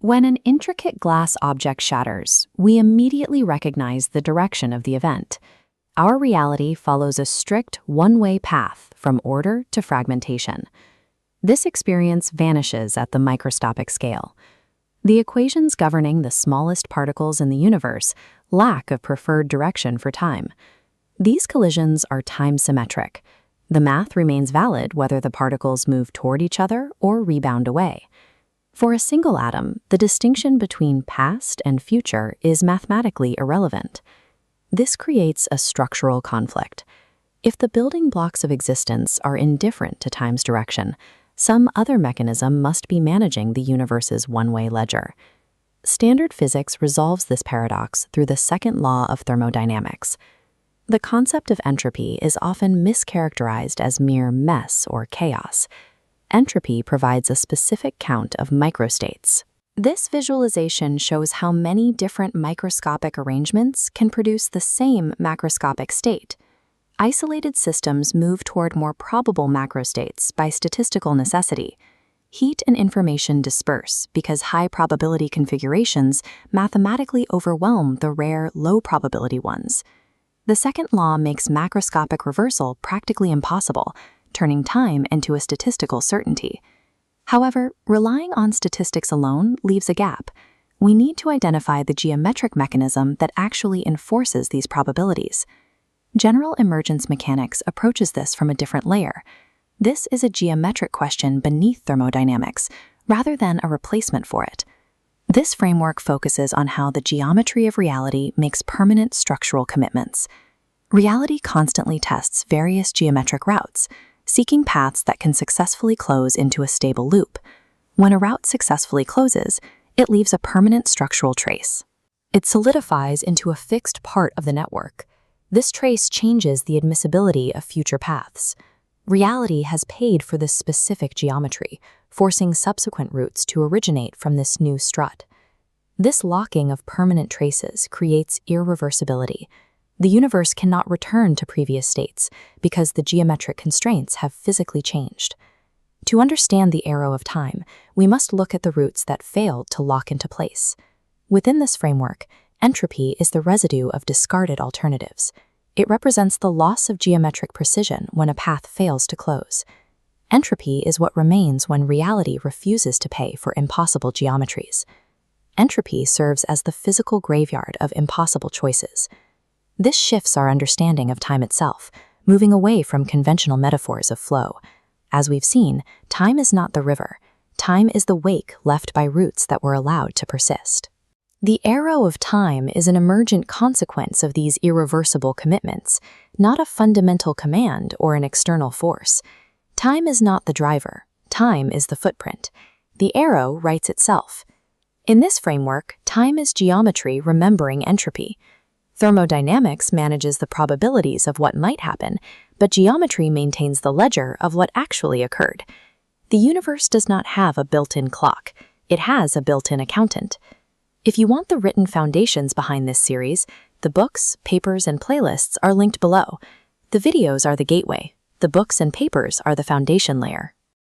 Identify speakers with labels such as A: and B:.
A: When an intricate glass object shatters, we immediately recognize the direction of the event. Our reality follows a strict one-way path from order to fragmentation. This experience vanishes at the microscopic scale. The equations governing the smallest particles in the universe lack a preferred direction for time. These collisions are time-symmetric. The math remains valid whether the particles move toward each other or rebound away. For a single atom, the distinction between past and future is mathematically irrelevant. This creates a structural conflict. If the building blocks of existence are indifferent to time's direction, some other mechanism must be managing the universe's one-way ledger. Standard physics resolves this paradox through the second law of thermodynamics. The concept of entropy is often mischaracterized as mere mess or chaos. Entropy provides a specific count of microstates. This visualization shows how many different microscopic arrangements can produce the same macroscopic state. Isolated systems move toward more probable macrostates by statistical necessity. Heat and information disperse because high probability configurations mathematically overwhelm the rare low probability ones. The second law makes macroscopic reversal practically impossible, turning time into a statistical certainty. However, relying on statistics alone leaves a gap. We need to identify the geometric mechanism that actually enforces these probabilities. General Emergence Mechanics approaches this from a different layer. This is a geometric question beneath thermodynamics, rather than a replacement for it. This framework focuses on how the geometry of reality makes permanent structural commitments. Reality constantly tests various geometric routes, seeking paths that can successfully close into a stable loop. When a route successfully closes, it leaves a permanent structural trace. It solidifies into a fixed part of the network. This trace changes the admissibility of future paths. Reality has paid for this specific geometry, forcing subsequent routes to originate from this new strut. This locking of permanent traces creates irreversibility. The universe cannot return to previous states because the geometric constraints have physically changed. To understand the arrow of time, we must look at the routes that failed to lock into place. Within this framework, entropy is the residue of discarded alternatives. It represents the loss of geometric precision when a path fails to close. Entropy is what remains when reality refuses to pay for impossible geometries. Entropy serves as the physical graveyard of impossible choices. This shifts our understanding of time itself, moving away from conventional metaphors of flow. As we've seen, time is not the river. Time is the wake left by routes that were allowed to persist. The arrow of time is an emergent consequence of these irreversible commitments, not a fundamental command or an external force. Time is not the driver. Time is the footprint. The arrow writes itself. In this framework, time is geometry remembering entropy. Thermodynamics manages the probabilities of what might happen, but geometry maintains the ledger of what actually occurred. The universe does not have a built-in clock. It has a built-in accountant. If you want the written foundations behind this series, the books, papers, and playlists are linked below. The videos are the gateway. The books and papers are the foundation layer.